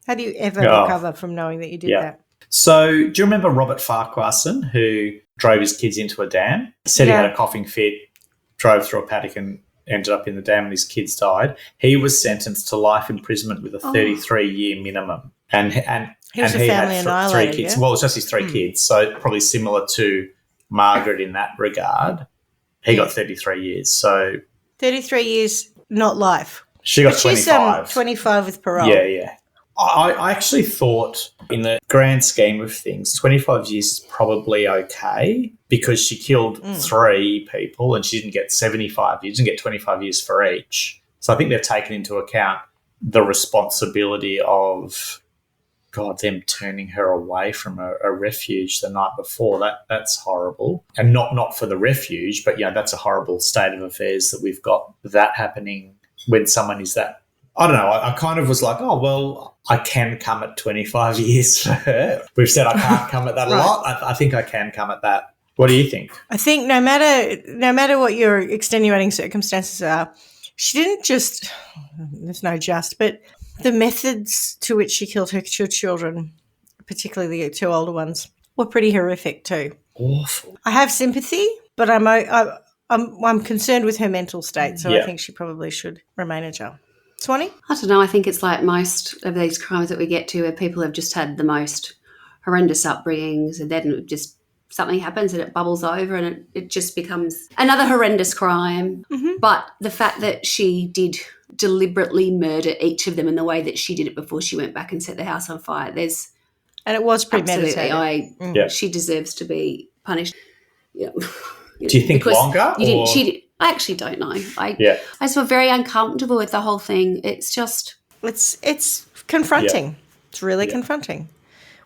How do you ever recover from knowing that you did that? So do you remember Robert Farquharson, who drove his kids into a dam, said he had a coughing fit, drove through a paddock and ended up in the dam and his kids died? He was sentenced to life imprisonment with a 33-year minimum. And he was a family had annihilator, 3 kids. Yeah? Well, it was just his 3 kids, so probably similar to Margaret in that regard. He got 33 years. So 33 years, not life. She got 25. She's 25 with parole. Yeah. I actually thought in the grand scheme of things, 25 years is probably okay because she killed 3 people and she didn't get 75 years, didn't get 25 years for each. So I think they've taken into account the responsibility of, God, them turning her away from a refuge the night before. That's horrible. And not for the refuge, but, that's a horrible state of affairs that we've got that happening when someone is that. I don't know. I kind of was like, oh, well, I can come at 25 years for her. We've said I can't come at that a lot. I think I can come at that. What do you think? I think no matter what your extenuating circumstances are, she didn't just, there's no just, but the methods to which she killed her 2 children, particularly the 2 older ones, were pretty horrific too. Awful. I have sympathy, but I'm concerned with her mental state, so I think she probably should remain in jail. Swanee? I don't know. I think it's like most of these crimes that we get to where people have just had the most horrendous upbringings and then just something happens and it bubbles over and it just becomes another horrendous crime. Mm-hmm. But the fact that she did deliberately murder each of them in the way that she did it before she went back and set the house on fire, and it was premeditated. She deserves to be punished. Yeah. Do you think longer? I actually don't know. I just feel very uncomfortable with the whole thing. It's just... It's confronting. Yeah. It's really confronting,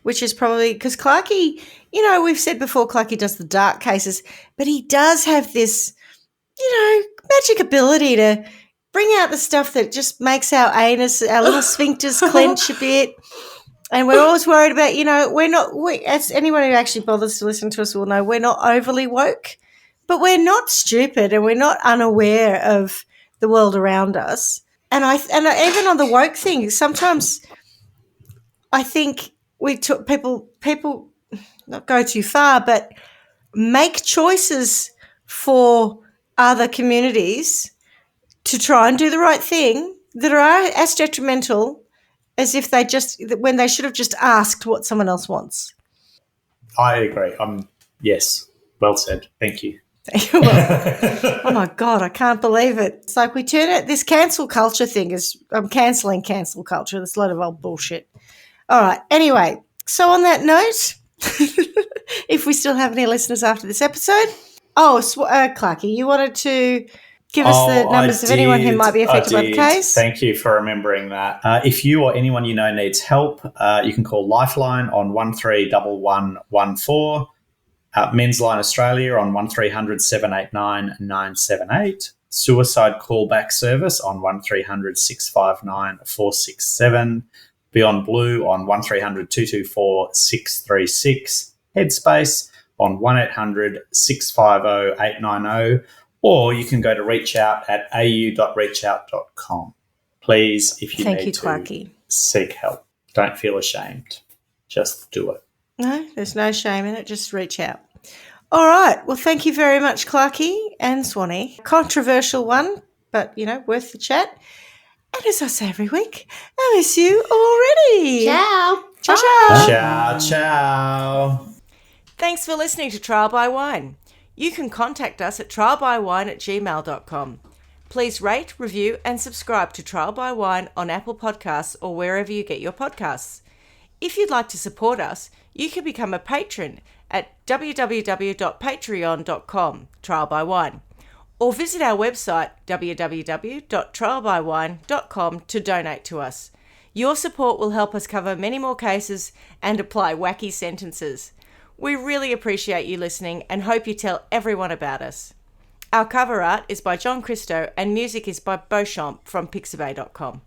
which is probably... Because Clarky, we've said before Clarky does the dark cases, but he does have this, magic ability to bring out the stuff that just makes our anus, our little sphincters clench a bit. And we're always worried about, as anyone who actually bothers to listen to us will know, we're not overly woke. But we're not stupid and we're not unaware of the world around us. And even on the woke thing, sometimes I think people not go too far, but make choices for other communities to try and do the right thing that are as detrimental as if when they should have just asked what someone else wants. I agree. Yes, well said. Thank you. Oh my God, I can't believe it. It's like we turn it, this cancel culture thing I'm cancelling cancel culture. That's a lot of old bullshit. All right. Anyway, so on that note, if we still have any listeners after this episode, Clarky, you wanted to give us the numbers of anyone who might be affected by the case? Thank you for remembering that. If you or anyone you know needs help, you can call Lifeline on 131114. Men's Line Australia on 1300 789 978. Suicide Callback Service on 1300 659 467. Beyond Blue on 1300 224 636. Headspace on 1800 650 890. Or you can go to reach out at au.reachout.com. Please, if you need to, Clarky. Seek help. Don't feel ashamed. Just do it. No, there's no shame in it. Just reach out. All right. Well, thank you very much, Clarky and Swanee. Controversial one, but, worth the chat. And as I say every week, I miss you already. Ciao. Ciao, ciao. Ciao, ciao. Thanks for listening to Trial by Wine. You can contact us at trialbywine@gmail.com. Please rate, review and subscribe to Trial by Wine on Apple Podcasts or wherever you get your podcasts. If you'd like to support us, you can become a patron at www.patreon.com, Trial by Wine, or visit our website www.trialbywine.com to donate to us. Your support will help us cover many more cases and apply wacky sentences. We really appreciate you listening and hope you tell everyone about us. Our cover art is by John Christo and music is by Beauchamp from pixabay.com.